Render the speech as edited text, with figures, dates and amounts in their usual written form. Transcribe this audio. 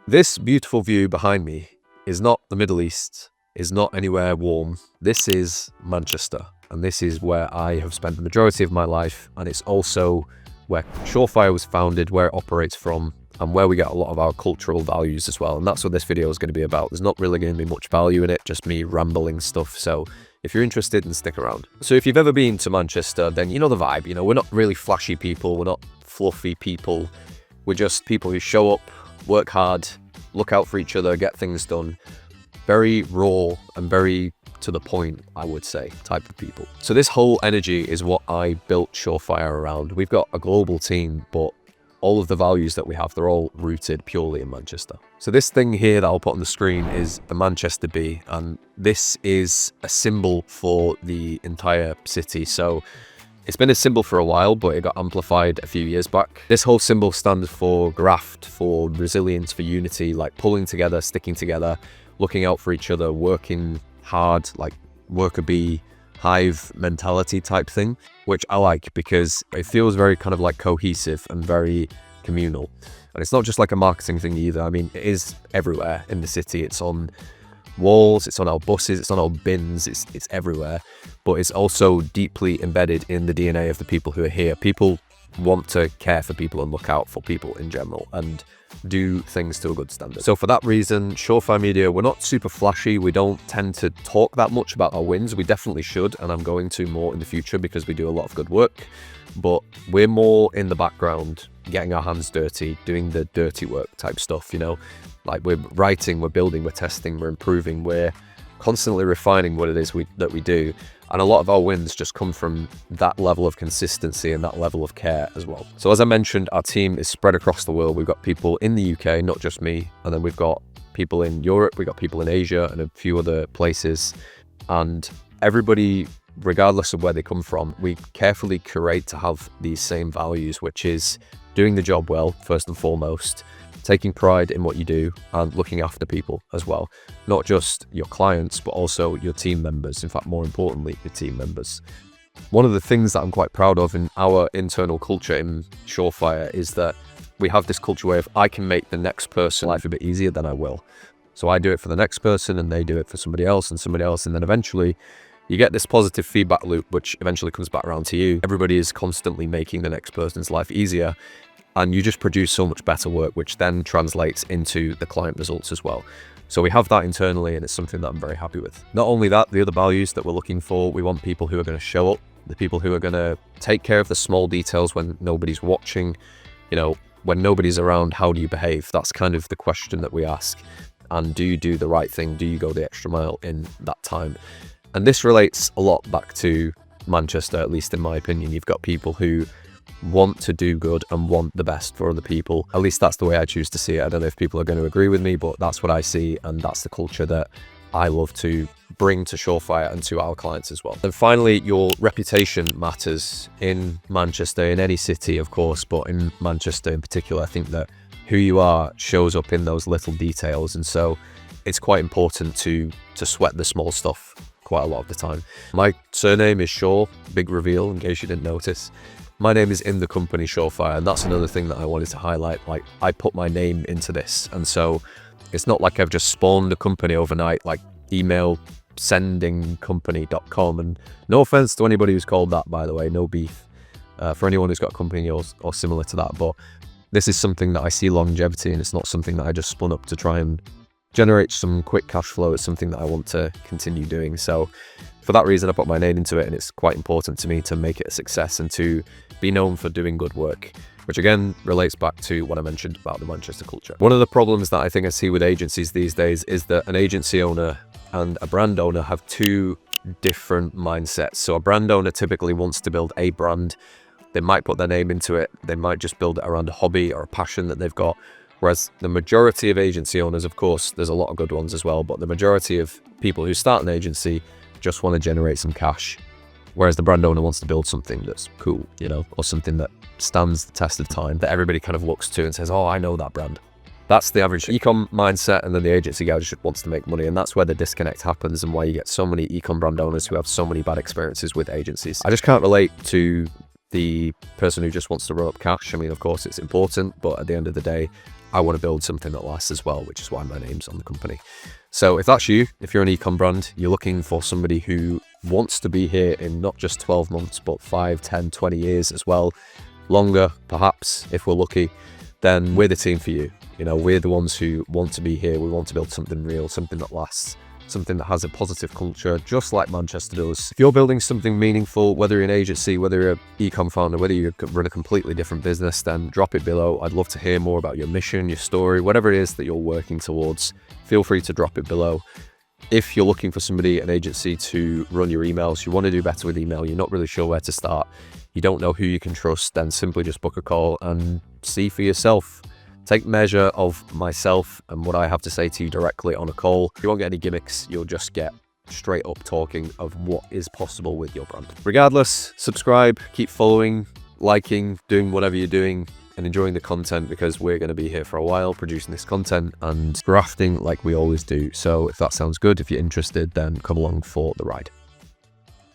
This beautiful view behind me is not the Middle East, is not anywhere warm. This is Manchester, and this is where I have spent the majority of my life, and it's also where Shawfire was founded, where it operates from, and where we get a lot of our cultural values as well. And that's what this video is going to be about. There's not really going to be much value in it, just me rambling stuff. So if you're interested, then stick around. So if you've ever been to Manchester, then you know the vibe. You know, we're not really flashy people. We're not fluffy people. We're just people who show up, work hard, look out for each other, get things done. Very raw and very to the point, I would say, type of people. So this whole energy is what I built Shawfire around. We've got a global team, but all of the values that we have, they're all rooted purely in Manchester. So this thing here that I'll put on the screen is the Manchester Bee, and this is a symbol for the entire city. So it's been a symbol for a while, but it got amplified a few years back. This whole symbol stands for graft, for resilience, for unity, like pulling together, sticking together, looking out for each other, working hard, like worker bee, hive mentality type thing, which I like because it feels very kind of like cohesive and very communal. And it's not just like a marketing thing either. I mean, it is everywhere in the city. It's on walls, it's on our buses, it's on our bins, it's everywhere. But it's also deeply embedded in the DNA of the people who are here. People want to care for people and look out for people in general and do things to a good standard. So for that reason, Shawfire Media, we're not super flashy. We don't tend to talk that much about our wins. We definitely should, and I'm going to more in the future because we do a lot of good work. But we're more in the background, getting our hands dirty, doing the dirty work type stuff, you know? Like we're writing, we're building, we're testing, we're improving, we're constantly refining what it is that we do. And a lot of our wins just come from that level of consistency and that level of care as well. So as I mentioned, our team is spread across the world. We've got people in the UK, not just me. And then we've got people in Europe, we've got people in Asia and a few other places. And everybody, regardless of where they come from, we carefully curate to have these same values, which is doing the job well, first and foremost, taking pride in what you do and looking after people as well. Not just your clients, but also your team members. In fact, more importantly, your team members. One of the things that I'm quite proud of in our internal culture in Shawfire is that we have this culture where if I can make the next person life a bit easier, then I will. So I do it for the next person and they do it for somebody else, and then eventually you get this positive feedback loop, which eventually comes back around to you. Everybody is constantly making the next person's life easier. And you just produce so much better work, which then translates into the client results as well. So we have that internally, and it's something that I'm very happy with. Not only that, the other values that we're looking for, we want people who are going to show up, the people who are going to take care of the small details when nobody's watching. You know, when nobody's around, how do you behave? That's kind of the question that we ask. And do you do the right thing? Do you go the extra mile in that time? And this relates a lot back to Manchester, at least in my opinion. You've got people who want to do good and want the best for other people. At least that's the way I choose to see it. I don't know if people are going to agree with me, but that's what I see, and that's the culture that I love to bring to Shawfire and to our clients as well. And finally, your reputation matters in Manchester, in any city, of course, but in Manchester in particular. I think that who you are shows up in those little details, and so it's quite important to sweat the small stuff quite a lot of the time. My surname is Shaw, big reveal in case you didn't notice. My name is in the company Shawfire, and that's another thing that I wanted to highlight. Like, I put my name into this, and so it's not like I've just spawned a company overnight, like email sendingcompany.com. And no offense to anybody who's called that, by the way, no beef for anyone who's got a company or similar to that. But this is something that I see longevity, and it's not something that I just spun up to try and generate some quick cash flow. It's something that I want to continue doing. So for that reason, I put my name into it, and it's quite important to me to make it a success and to be known for doing good work, which again relates back to what I mentioned about the Manchester culture. One of the problems that I think I see with agencies these days is that an agency owner and a brand owner have two different mindsets. So a brand owner typically wants to build a brand. They might put their name into it. They might just build it around a hobby or a passion that they've got. Whereas the majority of agency owners, of course, there's a lot of good ones as well, but the majority of people who start an agency just want to generate some cash. Whereas the brand owner wants to build something that's cool, you know, or something that stands the test of time, that everybody kind of looks to and says, oh, I know that brand. That's the average ecom mindset, and then the agency guy just wants to make money, and that's where the disconnect happens and why you get so many ecom brand owners who have so many bad experiences with agencies. I just can't relate to the person who just wants to roll up cash. I mean, of course, it's important, but at the end of the day, I want to build something that lasts as well, which is why my name's on the company. So if that's you, if you're an ecom brand, you're looking for somebody who wants to be here in not just 12 months, but 5, 10, 20 years as well, longer perhaps, if we're lucky, then we're the team for you. You know, we're the ones who want to be here. We want to build something real, something that lasts, something that has a positive culture, just like Manchester does. If you're building something meaningful, whether you're an agency, whether you're an ecom founder, whether you run a completely different business, then drop it below. I'd love to hear more about your mission, your story, whatever it is that you're working towards. Feel free to drop it below. If you're looking for somebody, an agency to run your emails, you want to do better with email, you're not really sure where to start, you don't know who you can trust, then simply just book a call and see for yourself. Take measure of myself and what I have to say to you directly on a call. You won't get any gimmicks, you'll just get straight up talking of what is possible with your brand. Regardless, subscribe, keep following, liking, doing whatever you're doing, and enjoying the content, because we're going to be here for a while producing this content and grafting like we always do. So if that sounds good, if you're interested, then come along for the ride.